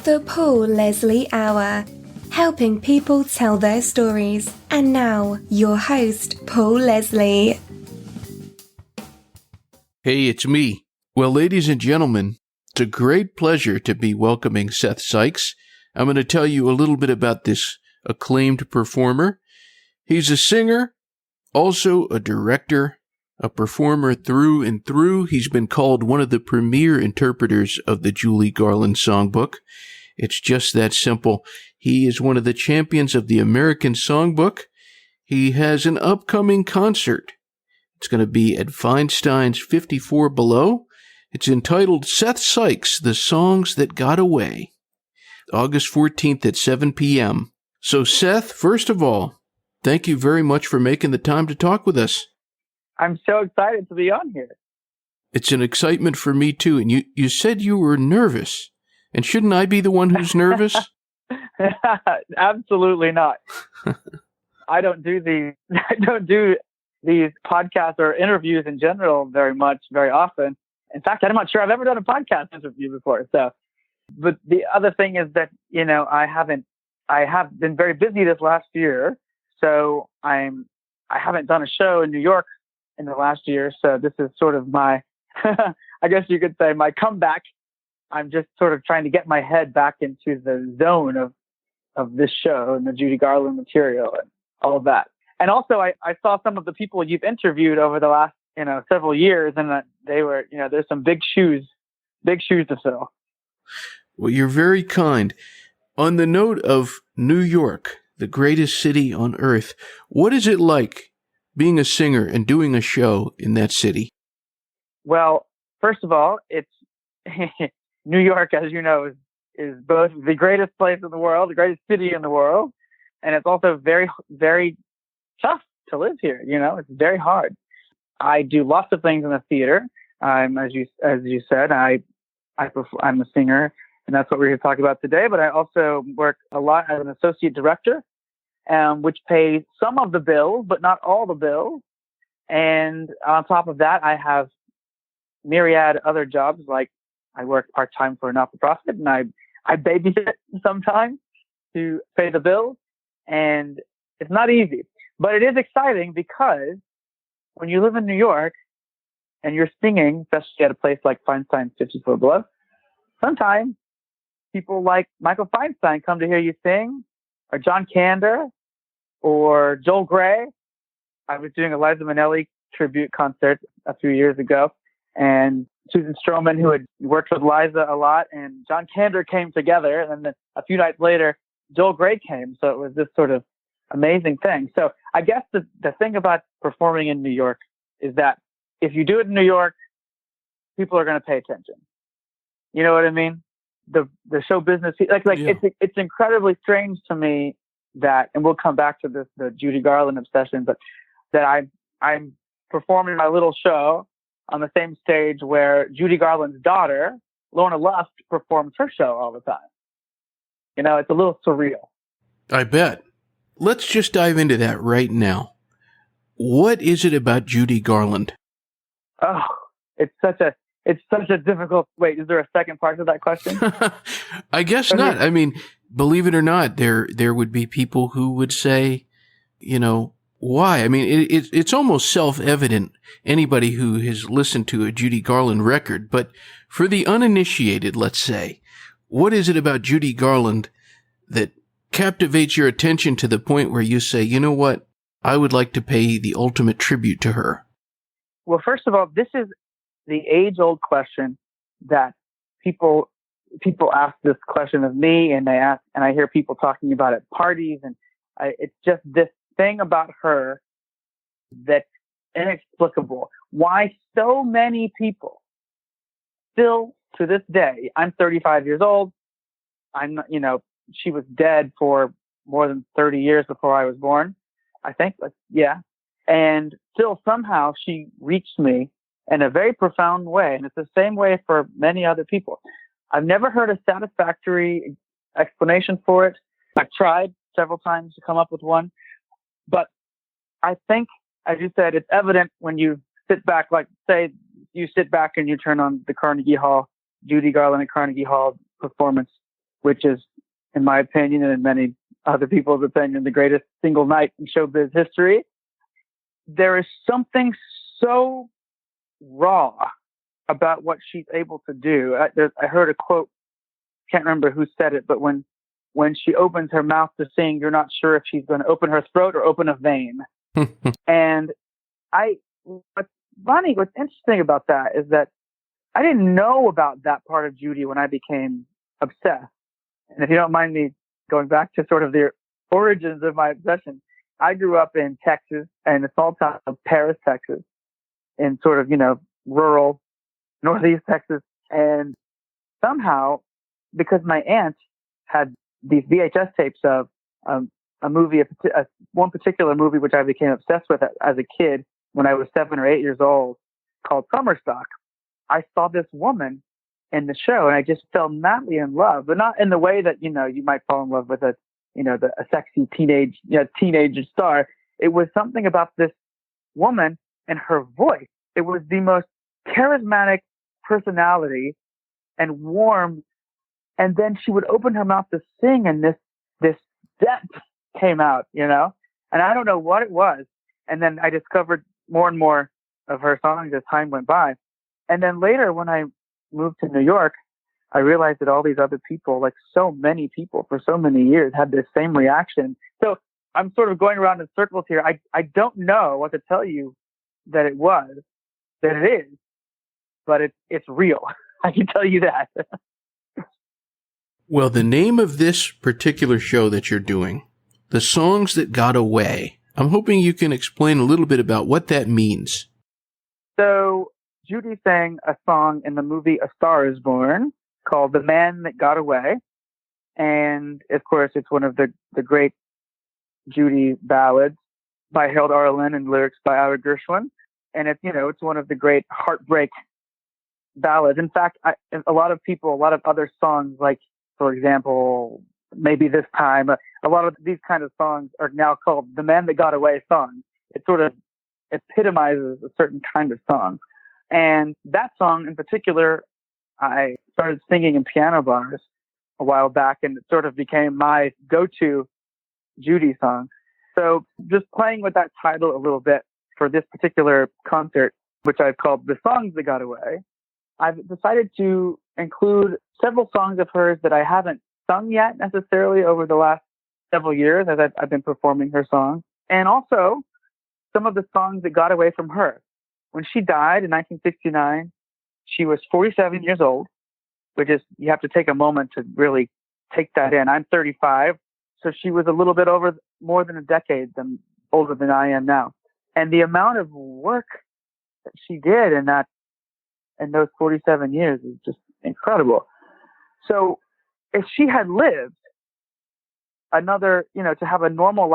The Paul Leslie Hour, helping people tell their stories. And now, your host, Paul Leslie. Hey, it's me. Well, ladies and gentlemen, it's a great pleasure to be welcoming Seth Sikes. I'm going to tell you a little bit about this acclaimed performer. He's a singer, also a director, a performer through and through. He's been called one of the premier interpreters of the Judy Garland songbook. It's just that simple. He is one of the champions of the American songbook. He has an upcoming concert. It's going to be at Feinstein's 54 Below. It's entitled Seth Sikes, The Songs That Got Away, August 14th at 7 p.m. So, Seth, first of all, thank you very much for making the time to talk with us. I'm so excited to be on here. It's an excitement for me, too. And you said you were nervous. And shouldn't I be the one who's nervous? Absolutely not. I don't do these podcasts or interviews in general very often. In fact, I'm not sure I've ever done a podcast interview before. But the other thing is that, I have been very busy this last year. So I haven't done a show in New York in the last year. So this is sort of my, I guess you could say, my comeback. I'm just sort of trying to get my head back into the zone of this show and the Judy Garland material and all of that. And also I saw some of the people you've interviewed over the last, several years, and they were, there's some big shoes to fill. Well, you're very kind. On the note of New York, the greatest city on earth, what is it like being a singer and doing a show in that city? Well, first of all, it's New York, as you know, is both the greatest place in the world, the greatest city in the world, and it's also very, very tough to live here. It's very hard. I do lots of things in the theater. As you said, I'm a singer, and that's what we're here to talk about today. But I also work a lot as an associate director, which pays some of the bills, but not all the bills. And on top of that, I have myriad other jobs. Like I work part-time for a not-for-profit, and I babysit sometimes to pay the bills. And it's not easy, but it is exciting because when you live in New York and you're singing, especially at a place like Feinstein's 54 Below, sometimes people like Michael Feinstein come to hear you sing, or John Kander, or Joel Grey. I was doing a Liza Minnelli tribute concert a few years ago, and Susan Stroman, who had worked with Liza a lot, and John Kander came together, and then a few nights later, Joel Grey came. So it was this sort of amazing thing. So I guess the thing about performing in New York is that if you do it in New York, people are going to pay attention. You know what I mean? The show business, yeah. It's incredibly strange to me that, and we'll come back to this, the Judy Garland obsession, but that I'm performing my little show on the same stage where Judy Garland's daughter, Lorna Luft, performs her show all the time. It's a little surreal. I bet. Let's just dive into that right now. What is it about Judy Garland? Oh, it's such a difficult. Wait, is there a second part to that question? I guess not. I mean, believe it or not, there would be people who would say, why? I mean, it's almost self-evident, anybody who has listened to a Judy Garland record, but for the uninitiated, let's say, what is it about Judy Garland that captivates your attention to the point where you say, you know what, I would like to pay the ultimate tribute to her? Well, first of all, this is the age-old question that people ask this question of me, and I hear people talking about it at parties, and it's just this thing about her that's inexplicable. Why so many people still to this day, I'm 35 years old. She was dead for more than 30 years before I was born, I think. Yeah. And still somehow she reached me in a very profound way. And it's the same way for many other people. I've never heard a satisfactory explanation for it. I've tried several times to come up with one. But I think, as you said, it's evident when you sit back, like say you sit back and you turn on the Carnegie Hall, Judy Garland at Carnegie Hall performance which is, in my opinion and in many other people's opinion, the greatest single night in showbiz history. There is something so raw about what she's able to do. I heard a quote, can't remember who said it, but when she opens her mouth to sing, you're not sure if she's going to open her throat or open a vein. And what's funny, what's interesting about that is that I didn't know about that part of Judy when I became obsessed. And if you don't mind me going back to sort of the origins of my obsession, I grew up in Texas, and a small town of Paris, Texas, in sort of, rural northeast Texas. And somehow, because my aunt had these VHS tapes of a movie, one particular movie which I became obsessed with as a kid when I was 7 or 8 years old, called Summer Stock. I saw this woman in the show, and I just fell madly in love, but not in the way that, you might fall in love with a sexy teenage star. It was something about this woman and her voice. It was the most charismatic personality and warm. And then she would open her mouth to sing, and this depth came out, and I don't know what it was. And then I discovered more and more of her songs as time went by. And then later, when I moved to New York, I realized that all these other people, like so many people for so many years, had this same reaction. So I'm sort of going around in circles here. I don't know what to tell you that it is, but it's real. I can tell you that. Well, the name of this particular show that you're doing, The Songs That Got Away, I'm hoping you can explain a little bit about what that means. So Judy sang a song in the movie A Star Is Born called The Man That Got Away. And of course, it's one of the great Judy ballads by Harold Arlen and lyrics by Ira Gershwin. And it's one of the great heartbreak ballads. In fact, a lot of other songs, like, for example, Maybe This Time, a lot of these kind of songs are now called The Man That Got Away songs. It sort of epitomizes a certain kind of song. And that song in particular, I started singing in piano bars a while back, and it sort of became my go-to Judy song. So just playing with that title a little bit for this particular concert, which I've called The Songs That Got Away, I've decided to include several songs of hers that I haven't sung yet necessarily over the last several years as I've been performing her songs, and also some of the songs that got away from her. When she died in 1969, she was 47 years old, which is, you have to take a moment to really take that in. I'm 35, so she was a little bit more than a decade older than I am now. And the amount of work that she did in those 47 years is just incredible. So if she had lived another, to have a normal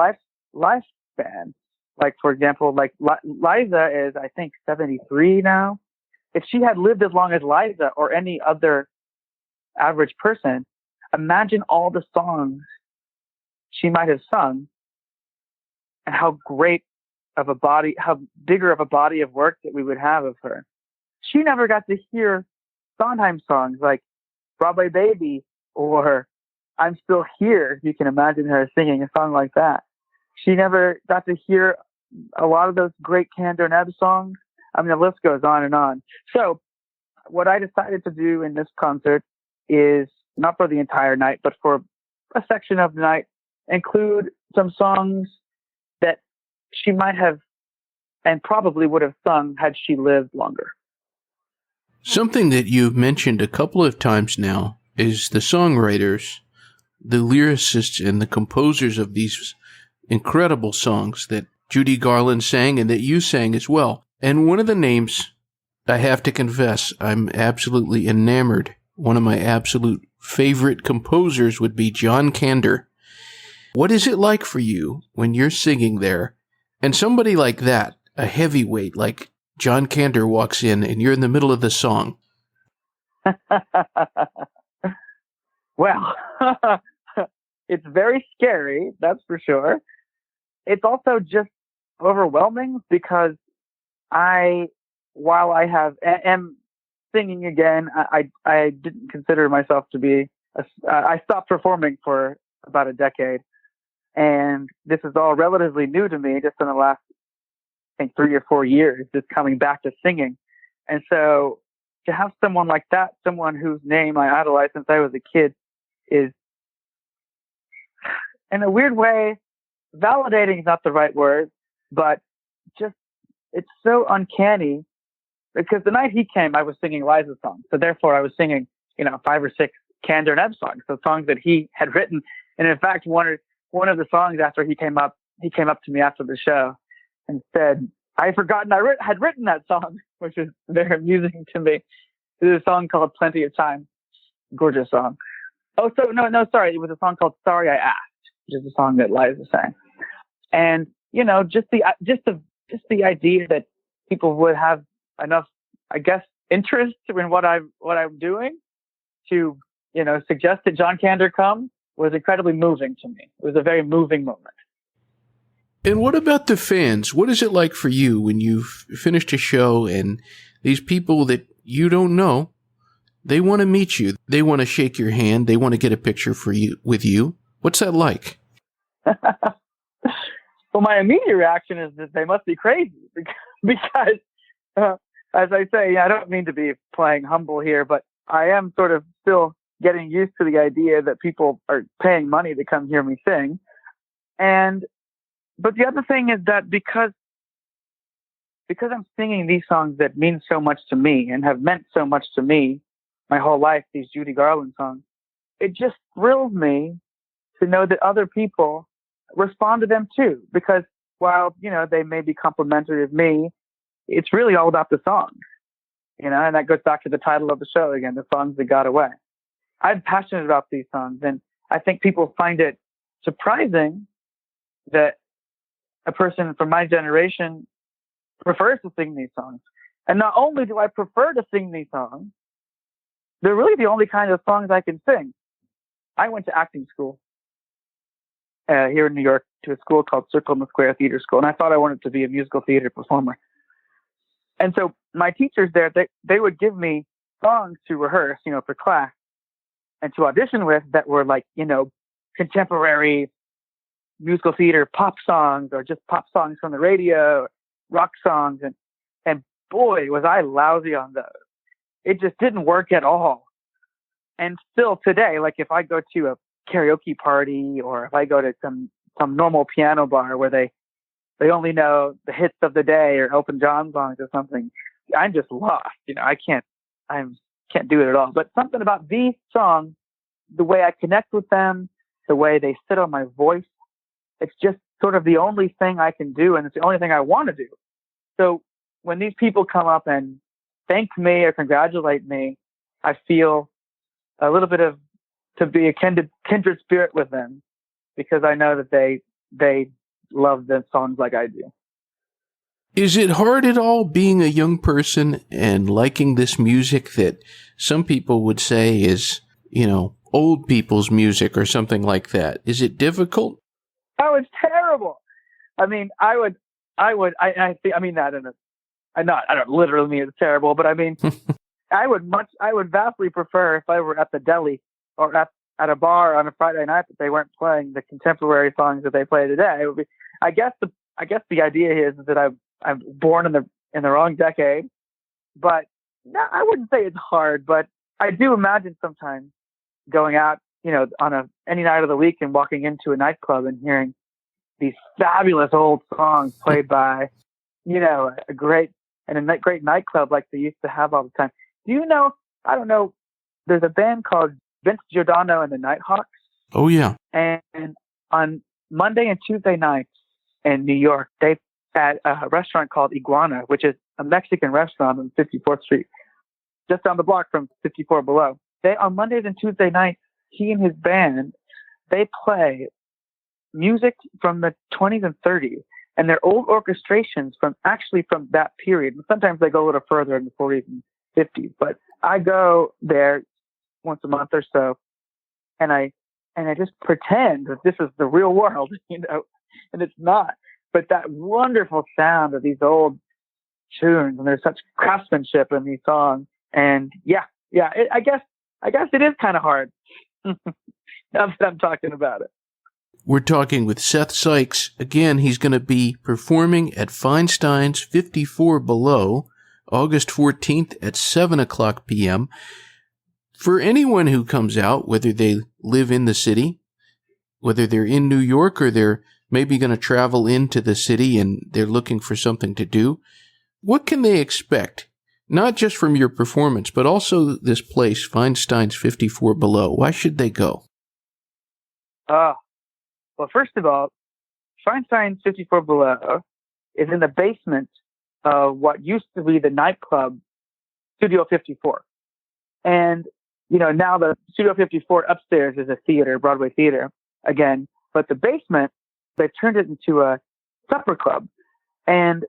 lifespan, like, for example, like Liza is, I think, 73 now. If she had lived as long as Liza or any other average person, imagine all the songs she might have sung and how bigger of a body of work that we would have of her. She never got to hear Sondheim songs like Broadway Baby or I'm Still Here. You can imagine her singing a song like that. She never got to hear a lot of those great Kander and Ebb songs. I mean, the list goes on and on. So what I decided to do in this concert is, not for the entire night, but for a section of the night, include some songs that she might have and probably would have sung had she lived longer. Something that you've mentioned a couple of times now is the songwriters, the lyricists, and the composers of these incredible songs that Judy Garland sang and that you sang as well. And one of the names, I have to confess, I'm absolutely enamored. One of my absolute favorite composers would be John Kander. What is it like for you when you're singing there and somebody like that, a heavyweight like John Kander, walks in and you're in the middle of the song? Well, it's very scary, that's for sure. It's also just overwhelming because while I am singing again, I didn't consider myself to be I stopped performing for about a decade, and this is all relatively new to me, just in the last, I think, 3 or 4 years, just coming back to singing. And so to have someone like that, someone whose name I idolized since I was a kid, is, in a weird way, validating is not the right word, but just, it's so uncanny, because the night he came, I was singing Liza's songs. So therefore I was singing, 5 or 6 Kander and Ebb songs, so songs that he had written. And in fact, one of the songs after he came up to me after the show and said, I had forgotten I had written that song, which is very amusing to me. It's a song called Plenty of Time. Gorgeous song. Oh, so no, sorry. It was a song called Sorry I Asked, which is a song that Liza sang. And, just the idea that people would have enough, I guess, interest in what I'm doing to, suggest that John Kander come was incredibly moving to me. It was a very moving moment. And what about the fans? What is it like for you when you've finished a show and these people that you don't know, they want to meet you, they want to shake your hand, they want to get a picture with you? What's that like? Well, my immediate reaction is that they must be crazy because as I say, I don't mean to be playing humble here, but I am sort of still getting used to the idea that people are paying money to come hear me sing. But the other thing is that because I'm singing these songs that mean so much to me and have meant so much to me my whole life, these Judy Garland songs, it just thrills me to know that other people respond to them too. Because while, they may be complimentary of me, it's really all about the songs, and that goes back to the title of the show again, The Songs That Got Away. I'm passionate about these songs, and I think people find it surprising that a person from my generation prefers to sing these songs. And not only do I prefer to sing these songs, they're really the only kind of songs I can sing. I went to acting school here in New York, to a school called Circle in the Square Theater School, and I thought I wanted to be a musical theater performer. And so my teachers there, they would give me songs to rehearse, for class and to audition with that were like, contemporary musical theater pop songs or just pop songs from the radio, rock songs. And boy, was I lousy on those. It just didn't work at all. And still today, like if I go to a karaoke party or if I go to some normal piano bar where they only know the hits of the day or Elton John songs or something, I'm just lost. I can't do it at all. But something about these songs, the way I connect with them, the way they sit on my voice, it's just sort of the only thing I can do, and it's the only thing I want to do. So when these people come up and thank me or congratulate me, I feel a little bit of to be a kindred spirit with them, because I know that they love the songs like I do. Is it hard at all being a young person and liking this music that some people would say is, old people's music or something like that? Is it difficult? Oh, it's terrible. I mean, I mean that in a, I don't literally mean it's terrible, but I mean, I would vastly prefer if I were at the deli or at a bar on a Friday night that they weren't playing the contemporary songs that they play today. It would be, I guess the idea is that I'm born in the wrong decade, but no, I wouldn't say it's hard, but I do imagine sometimes going out, on any night of the week and walking into a nightclub and hearing these fabulous old songs played by, a great nightclub like they used to have all the time. Do you know, I don't know, there's a band called Vince Giordano and the Nighthawks. Oh, yeah. And on Monday and Tuesday nights in New York, they at a restaurant called Iguana, which is a Mexican restaurant on 54th Street, just down the block from 54 Below. On Mondays and Tuesday nights, he and his band, they play music from the 20s and 30s, and they're old orchestrations from that period. And sometimes they go a little further in the 40s and 50s. But I go there once a month or so, and I just pretend that this is the real world, and it's not. But that wonderful sound of these old tunes, and there's such craftsmanship in these songs. And I guess it is kind of hard. Now that I'm talking about it. We're talking with Seth Sikes. Again, he's going to be performing at Feinstein's 54 Below, August 14th at 7 o'clock p.m. For anyone who comes out, whether they live in the city, whether they're in New York or they're maybe going to travel into the city and they're looking for something to do, what can they expect? Not just from your performance, but also this place, Feinstein's 54 Below. Why should they go? Well, first of all, Feinstein's 54 Below is in the basement of what used to be the nightclub Studio 54. And, now the Studio 54 upstairs is a theater, Broadway theater, again. But the basement, they turned it into a supper club. And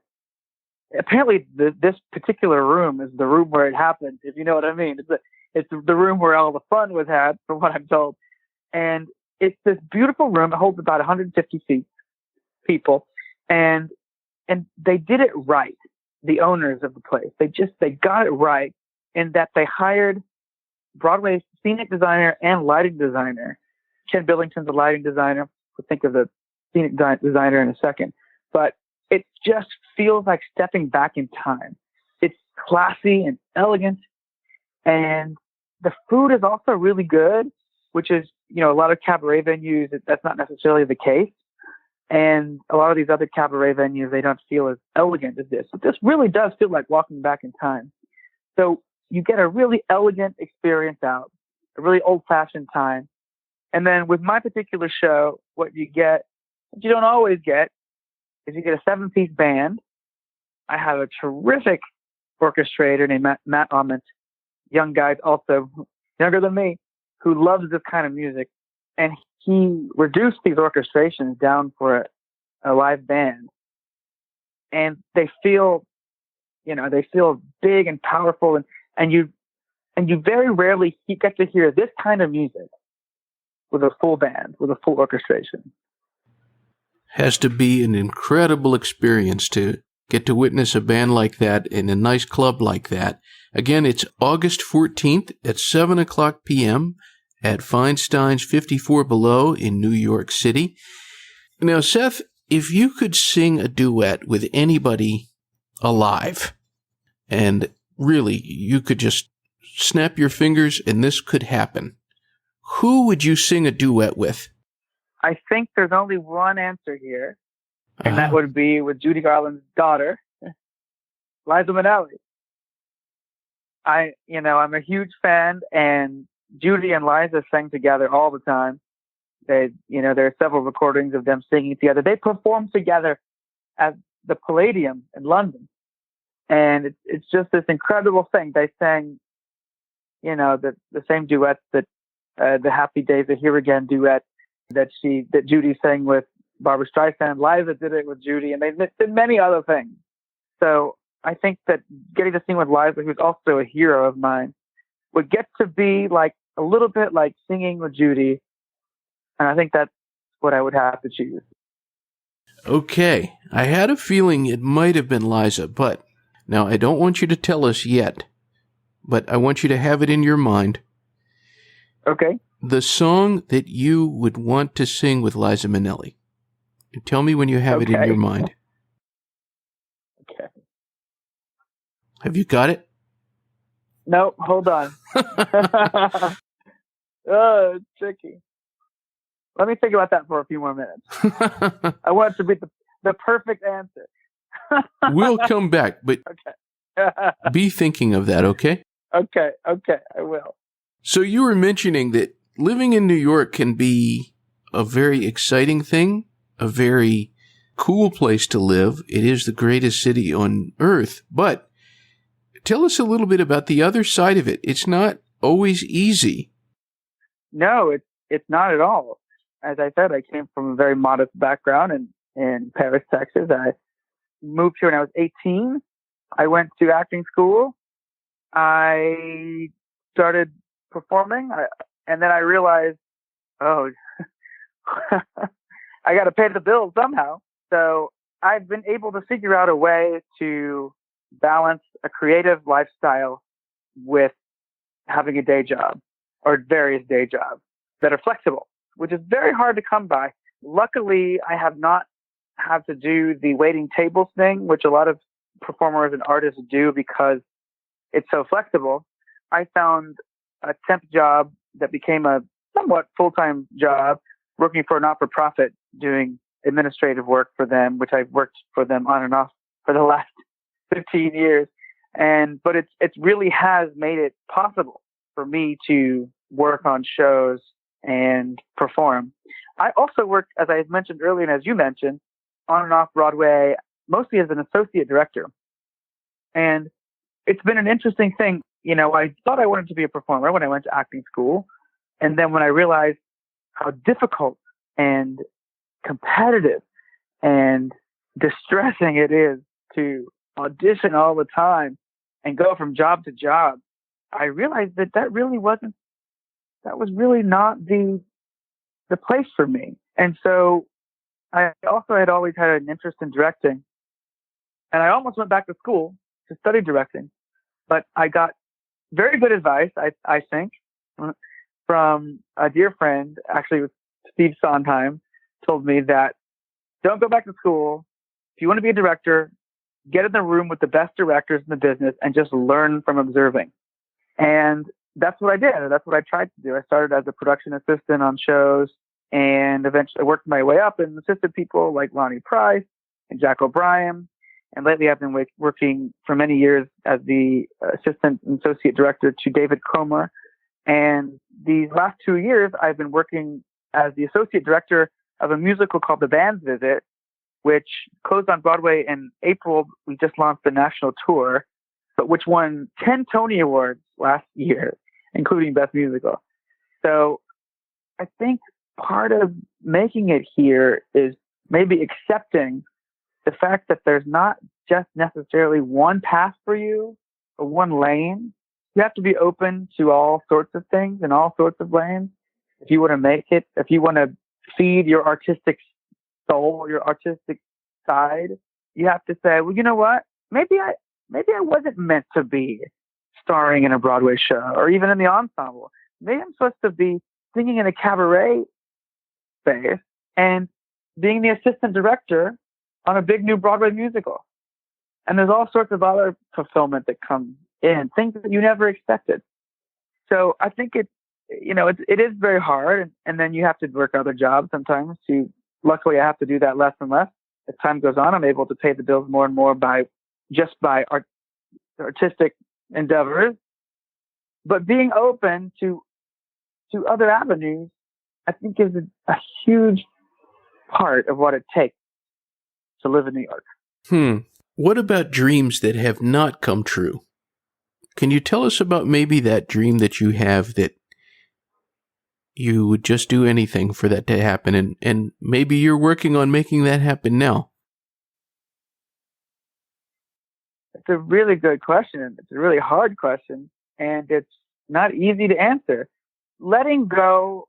apparently this particular room is the room where it happened, if you know what I mean. It's the room where all the fun was had, from what I'm told. And it's this beautiful room. It holds about 150 people. And they did it right. The owners of the place, they got it right in that they hired Broadway scenic designer and lighting designer. Ken Billington's a lighting designer. We'll think of the scenic designer in a second. But it just feels like stepping back in time. It's classy and elegant. And the food is also really good, which is, a lot of cabaret venues, that's not necessarily the case. And a lot of these other cabaret venues, they don't feel as elegant as this. But this really does feel like walking back in time. So you get a really elegant experience out, a really old-fashioned time. And then with my particular show, what you get, what you don't always get, is you get a 7-piece band. I have a terrific orchestrator named Matt Ament, young guy, also younger than me, who loves this kind of music. And he reduced these orchestrations down for a live band. And they feel, big and powerful. And you very rarely get to hear this kind of music with a full band, with a full orchestration. Has to be an incredible experience to get to witness a band like that in a nice club like that. Again, it's August 14th at 7 o'clock p.m. at Feinstein's 54 Below in New York City. Now, Seth, if you could sing a duet with anybody alive, and really, you could just snap your fingers and this could happen, who would you sing a duet with? I think there's only one answer here, and that would be with Judy Garland's daughter, Liza Minnelli. I'm a huge fan, and Judy and Liza sang together all the time. There are several recordings of them singing together. They performed together at the Palladium in London, and it's just this incredible thing. They sang, the same duets that the Happy Days Are Here Again duet that Judy sang with Barbra Streisand. Liza did it with Judy, and they did many other things. So I think that getting to sing with Liza, who's also a hero of mine, would get to be like a little bit like singing with Judy. And I think that's what I would have to choose. Okay. I had a feeling it might have been Liza, but now I don't want you to tell us yet, but I want you to have it in your mind. Okay. The song that you would want to sing with Liza Minnelli. Tell me when you have it in your mind. Okay. Have you got it? No, hold on. Oh, it's tricky. Let me think about that for a few more minutes. I want it to be the perfect answer. We'll come back, but be thinking of that, okay? Okay, I will. So you were mentioning that living in New York can be a very exciting thing, a very cool place to live. It is the greatest city on earth, but tell us a little bit about the other side of it. It's not always easy. No, it's not at all. As I said, I came from a very modest background in Paris, Texas. I moved here when I was 18. I went to acting school. I started performing, and then I realized, I got to pay the bills somehow. So I've been able to figure out a way to balance a creative lifestyle with having a day job or various day jobs. that are flexible, which is very hard to come by. Luckily, I have not had to do the waiting tables thing, which a lot of performers and artists do because it's so flexible. I found a temp job that became a somewhat full-time job working for a not-for-profit doing administrative work for them, which I've worked for them on and off for the last 15 years. But it really has made it possible for me to work on shows and perform. I also worked, as I mentioned earlier, and as you mentioned, on and off Broadway, mostly as an associate director. And it's been an interesting thing. I thought I wanted to be a performer when I went to acting school. And then when I realized how difficult and competitive and distressing it is to audition all the time and go from job to job, I realized that was really not the place for me. And so I also had always had an interest in directing. And I almost went back to school to study directing, but I got very good advice, I think, from a dear friend, actually with Steve Sondheim, told me that don't go back to school. If you want to be a director, get in the room with the best directors in the business and just learn from observing. And that's what I did. That's what I tried to do. I started as a production assistant on shows and eventually worked my way up and assisted people like Lonnie Price and Jack O'Brien. And lately I've been working for many years as the assistant and associate director to David Comer. And these last 2 years, I've been working as the associate director of a musical called The Band's Visit, which closed on Broadway in April. We just launched the national tour, but which won 10 Tony Awards last year, including Best Musical. So I think part of making it here is maybe accepting the fact that there's not just necessarily one path for you or one lane. You have to be open to all sorts of things and all sorts of lanes. If you want to make it, if you want to feed your artistic soul, your artistic side, you have to say, well, you know what? Maybe I wasn't meant to be starring in a Broadway show or even in the ensemble. Maybe I'm supposed to be singing in a cabaret space and being the assistant director on a big new Broadway musical. And there's all sorts of other fulfillment that come in, things that you never expected. So I think it is very hard. And then you have to work other jobs sometimes luckily I have to do that less and less. As time goes on, I'm able to pay the bills more and more by artistic endeavors. But being open to other avenues, I think is a huge part of what it takes to live in New York. What about dreams that have not come true? Can you tell us about maybe that dream that you have that you would just do anything for that to happen, and maybe you're working on making that happen now? It's a really good question. It's a really hard question, and it's not easy to answer. Letting go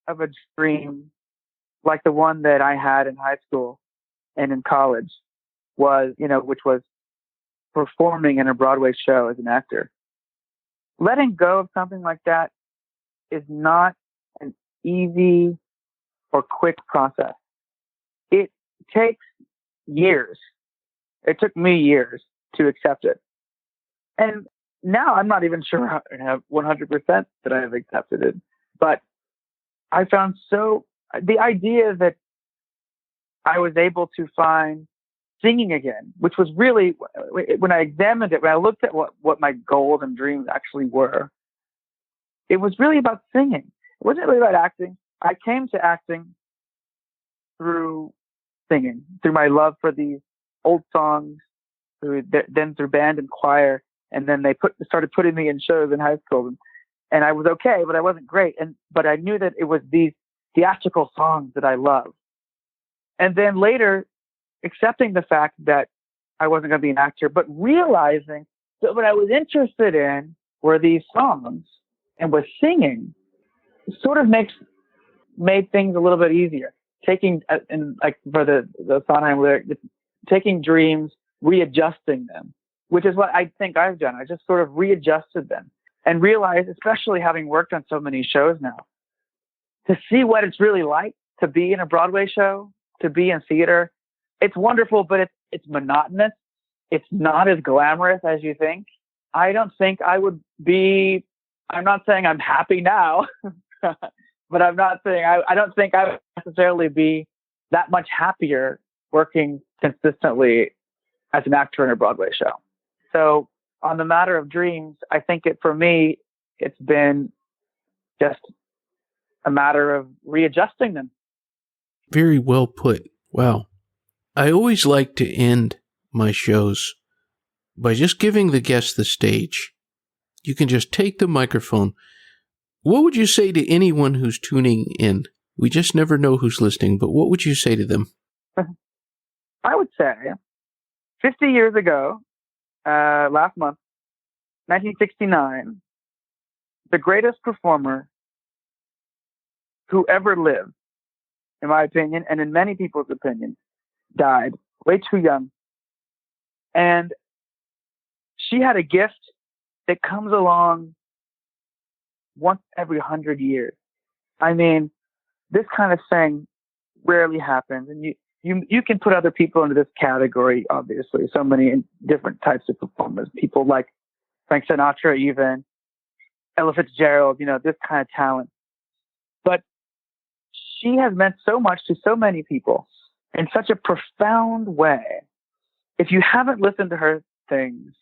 of a dream like the one that I had in high school and in college which was performing in a Broadway show as an actor. Letting go of something like that is not an easy or quick process. It takes years. It took me years to accept it. And now I'm not even sure I have 100% that I have accepted it. But I found the idea that I was able to find singing again, which was really, when I examined it, when I looked at what my goals and dreams actually were, it was really about singing. It wasn't really about acting. I came to acting through singing, through my love for these old songs, then through band and choir, and then they started putting me in shows in high school, and I was okay, but I wasn't great. But I knew that it was these theatrical songs that I loved. And then later, accepting the fact that I wasn't going to be an actor, but realizing that what I was interested in were these songs and was singing, sort of made things a little bit easier. Taking, and like for the Sondheim lyric, taking dreams, readjusting them, which is what I think I've done. I just sort of readjusted them and realized, especially having worked on so many shows now, to see what it's really like to be in a Broadway show, to be in theater. It's wonderful, but it's monotonous. It's not as glamorous as you think. I don't think I would be, I'm not saying I'm happy now, but I'm not saying, I don't think I would necessarily be that much happier working consistently as an actor in a Broadway show. So on the matter of dreams, I think for me, it's been just a matter of readjusting them. Very well put. Wow. I always like to end my shows by just giving the guest the stage. You can just take the microphone. What would you say to anyone who's tuning in? We just never know who's listening, but what would you say to them? I would say 50 years ago, last month, 1969, the greatest performer who ever lived, in my opinion, and in many people's opinion, died way too young. And she had a gift that comes along once every 100 years. I mean, this kind of thing rarely happens. And you can put other people into this category, obviously. So many different types of performers. People like Frank Sinatra, even Ella Fitzgerald, this kind of talent. But she has meant so much to so many people in such a profound way. If you haven't listened to her things,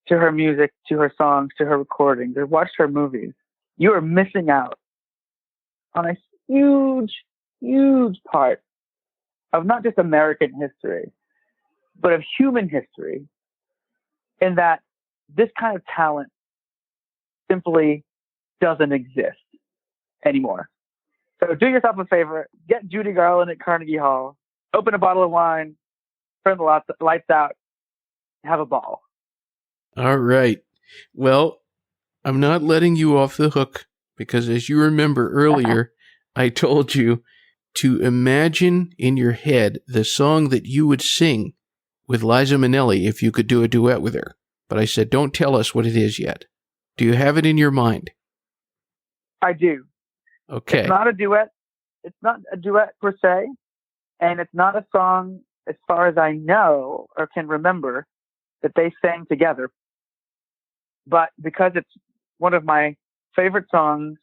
to her music, to her songs, to her recordings, or watched her movies, you are missing out on a huge, huge part of not just American history, but of human history, in that this kind of talent simply doesn't exist anymore. So do yourself a favor, get Judy Garland at Carnegie Hall, open a bottle of wine, turn the lights out, have a ball. All right. Well, I'm not letting you off the hook because, as you remember earlier, I told you to imagine in your head the song that you would sing with Liza Minnelli if you could do a duet with her. But I said, don't tell us what it is yet. Do you have it in your mind? I do. Okay. It's not a duet. It's not a duet per se. And it's not a song, as far as I know or can remember, that they sang together. But because it's one of my favorite songs,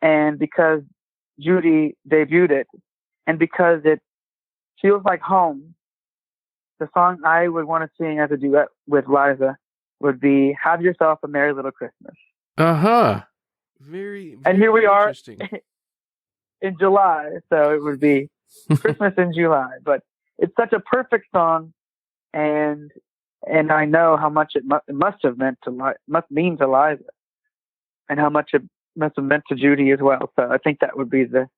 and because Judy debuted it, and because it feels like home, the song I would want to sing as a duet with Liza would be Have Yourself a Merry Little Christmas. Uh-huh. Very and here we are in July, so it would be Christmas in July. But it's such a perfect song, and I know how much it must have meant must mean to Liza, and how much it must have meant to Judy as well. So I think that would be the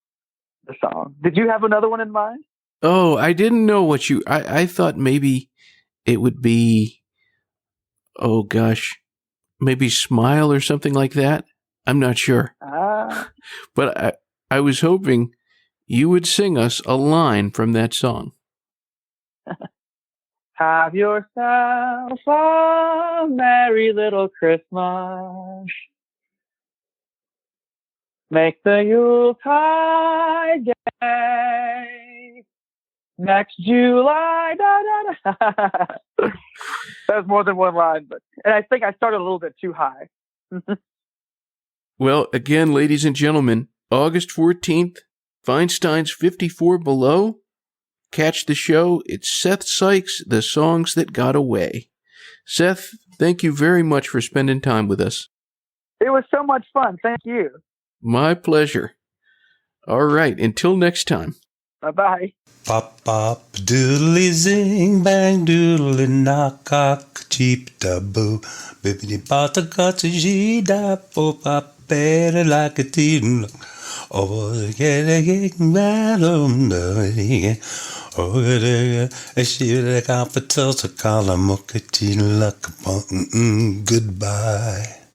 song. Did you have another one in mind? Oh, I didn't know what I thought maybe it would be, oh gosh, maybe Smile or something like that. I'm not sure. But I was hoping you would sing us a line from that song. Have yourself a merry little Christmas. Make the Yuletide gay. Next July. Da, da, da. That was more than one line, and I think I started a little bit too high. Well, again, ladies and gentlemen, August 14th, Feinstein's 54 Below. Catch the show. It's Seth Sikes, The Songs That Got Away. Seth, thank you very much for spending time with us. It was so much fun. Thank you. My pleasure. All right. Until next time. Bye-bye. Pop, pop, doodly zing, bang, doodly knock, cock, cheep, da boo, bippity, bata, gotcha, gee, da, pop, pop, better like a teen. Oh, get madam, oh, she like a patel to call a muckateen luck upon, goodbye.